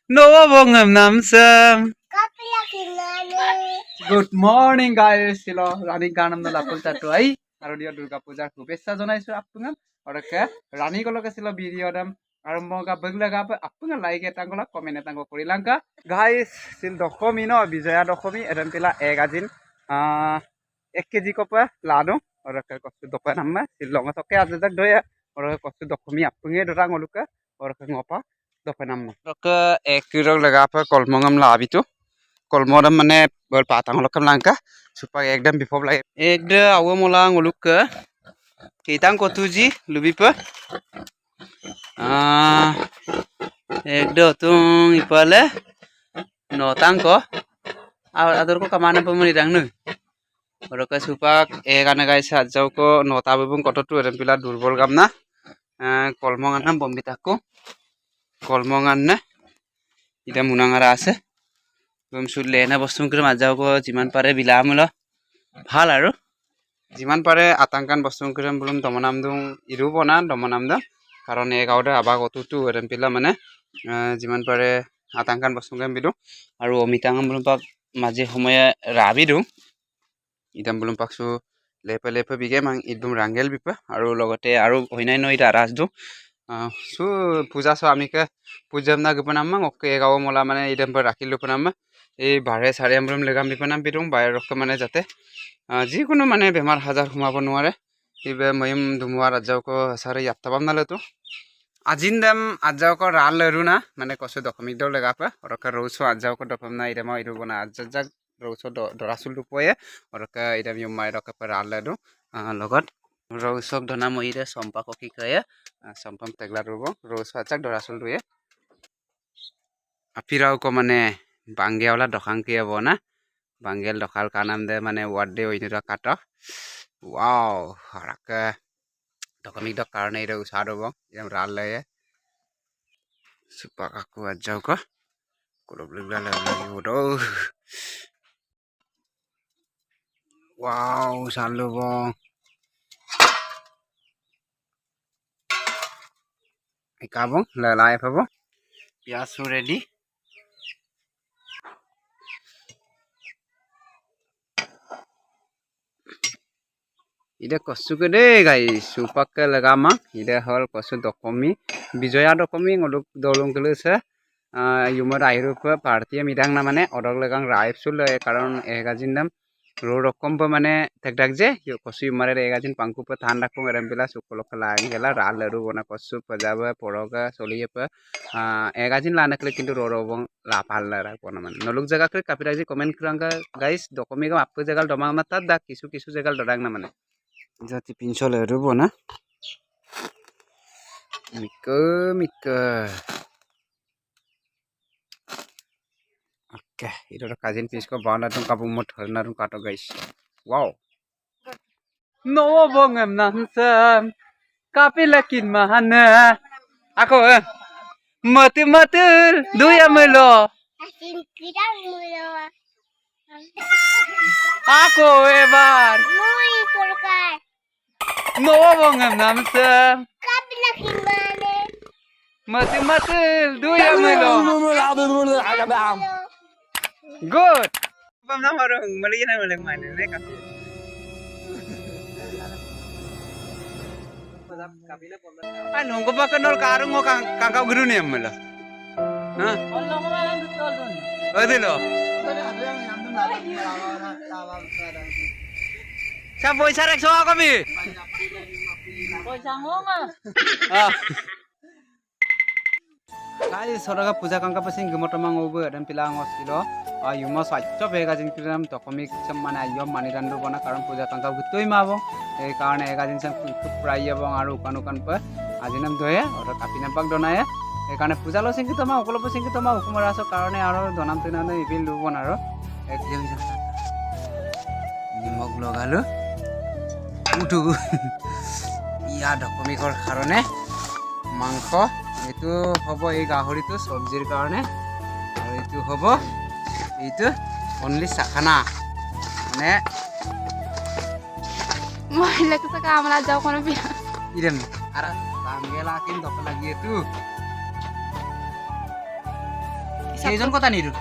Noah bongam namsam. Good morning guys. Silo Rani ganam na lapul tatu ai. Aro dia Durga Puja শুভেচ্ছা জনাইছো আপোনাক অৰকে ৰাণী কলকে ছিল video' দাম আৰু মগা বগলা গাপ আপোনাক লাইক এটা গলা কমেন্ট এটা কৰিলাংকা গাইস সিল দশমী ন বিজয়া দশমী এদন পিলা এক আজিন 1 কেজি কপা লাডু অৰকে কষ্ট দপা নামা সিল লঙ তকে আজক দয়া অৰকে কষ্ট দশমী আপুঙে দৰা ngoluka অৰকে ngapa দপা নামা অৰকে 1 kilo লগাপা কলমঙম লাবিটো kolmodam mane bol patang lokam langka supaya ekdam before lagi ekda awo molang uluk ke kitang kotuji lubi pa ekda tung ipale notang ko adur ko kamana pemuni dang nu Boroka supak ekana guys sajau ko nota bubung kototu eram pila durbol gamna kolmongan na bombitaku kolmongan na ida munangara ase লেনা বস্তু কৰি মাজাও যিমান পাৰে বিলামুল ভাল আৰু যিমান পাৰে আতংকান বস্তু কৰি বলম দমনাম দুং ইৰু বনা দমনাম দ কাৰণ এই গাওতে আবাগ অতুটো এৰম পিলা মানে যিমান পাৰে আতংকান বস্তু কৰি বিদু আৰু অমিতাঙম বলম পাক মাজে সময়ে ৰাবি দু ইদাম বলম পাকসু লেপে লেপে বিগে মাং ইদম ৰাঙ্গেল বিপে আৰু লগতে আৰু হইনাই নই ৰাজ দু সু পূজা সো আমিকে পূজাম না গপনাম ওকে গাও মোলা মানে ইদাম পৰ ৰাখিলো পনাম এই বাৰে চাৰে আমৰম লেগাম বিপনাম বিদুং বাহিৰ ৰখ মানে যাতে যিকোনো মানে বেমাৰ হাজাৰ সোমাব নোৱাৰে ইবে ময়ম ধুমুৱা ৰাজ্যক সাৰে ইয়াত্তাবাম নালেতো আজিন দাম আজাওক ৰাল লৰু না মানে কছে দশমিক দল লেগাপা অৰকা ৰৌছো আজাওক দপম না ইদাম ইৰু বনা আজাক ৰৌছো দৰাসুল দুপয়ে অৰকা ইদাম ইমাই ৰকা ৰাল লৰু লগত ৰৌছক ধনা মইৰে চম্পা ককি কয়ে চম্পম তেগলা ৰব ৰৌছো আজাক দৰাসুল দুয়ে আপিৰাও ক মানে বাংগেওলা দখাং কিয়া বনা বাংগেল দখাল কানাম দে মানে ওয়ার্ড দে ওইনিরা কাটা ওয়াও হারাকা দকমিক দ কারণে এটা উসাড় বং এম রাল লয়ে সুপাক আকু আজাও ক কুলবলিগলা লাগি ওডো ওয়াও সালু বং ইকাবং লালাই পাবো পিয়াসু ready Ida kosu gede guys, supak ke legama, ida hal kosu dokomi, bijaya dokomi ngoluk dolong kelese, yumar airu pe party midang namane odol legang raib sul karon egajindam ro rokom pe mane tekdak je, yo kosu yumare egajin pangku pe than rakung eram bila sukolok lain gela ral leru bona kosu pejaba poroga soliye pe egajin lana kle kintu ro robong lapal lara kona man. Noluk jaga kle kapiraji komen kranga guys, dokomi gam apke jagal domang matat dak kisu jagal dorang namane. Jati pinsol eru bona mika oke itu ada kajin pisko bana tung kabung mot harna tung kato guys wow no bongam namsam kapilakin mahana ako mati duya melo ako ebar no bongam namsam mati duya melo good pam na marong mali na malang mane ne kasi ano ko ba kanol karong mo kangkaw guru ni amala ha odilo sa poisa rekso kami poisa ngonga Guys, soraga puja kangka pasing gemotomang obo dan pilang osilo yuma sacco bega jingkiram tokomik chamana ayom manirandu bona karon puja kangka gutoi mabo ei karone egajin sam খুব প্রায় এবং আর উকান pay আজিনাম দয়ে আর কাপিনা পাক দনায়ে এই কারণে পূজা লো সিংকিত মা অকলপ সিংকিত মা হুকুমার আছো কারণে আর দনাম তিনানে ইবিল লুবন আর এক জেমি নিমক লগালো উঠু ইয়া দকমিকৰ কাৰণে মাংস এইটো হব এই গাহৰিটো সবজিৰ কাৰণে আৰু এইটো হব এইটো অনলি সাখানা মানে মহিলা কিছু কামলা যাও কোনো বিয়া ইরেন আর বাঙ্গেলা কিন দপ লাগি itu কেইজন কথা নিৰু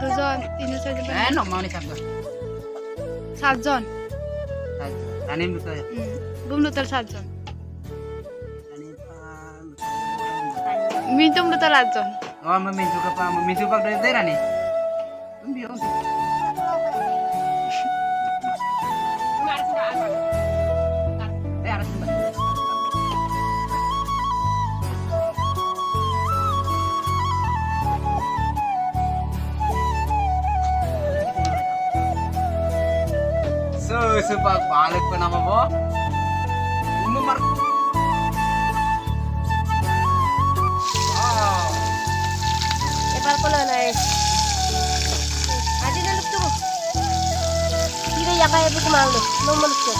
দুজন তিনি চাৰিজন নমানি চাব সাতজন ৰানিম দুটা বুমলুতাৰ সাতজন মিন্টুম দুটাৰ আঠজন মই মিজু পাক দে ৰানি তুমি বিও Sepak balik ke nama bo. Nomor. Wow. এবাৰ কলে নাই আজি না লুকটো কিরে ইয়াকা এব কি মারলো নম্বর লুকটো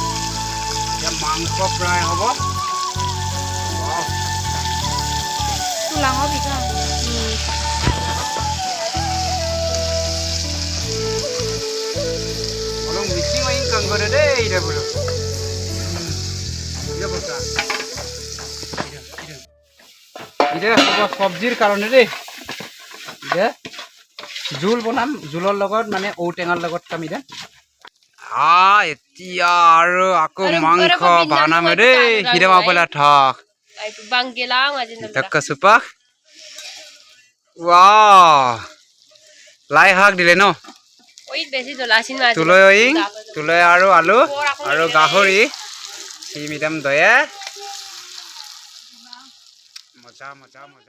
Ya mangko fry hobo. Wow. তুলাং হবি কা Orang mixing main kanggore deh, ide bro. Ide bosra. Ide hobo sabjir karone deh. Ide jul bonam julor logot mane outengar logot kami deh. Etia aru aku mangko banam deh. Ide mau pola thak. bang gelang aja Tak kesupak. Wow. Lai hak dile no. ওই বেশি জলাসিন মাছ তুলই ওইং তুলই আৰু আলু আৰু গাহৰি সি মিডাম দয়া মজা মজা মজা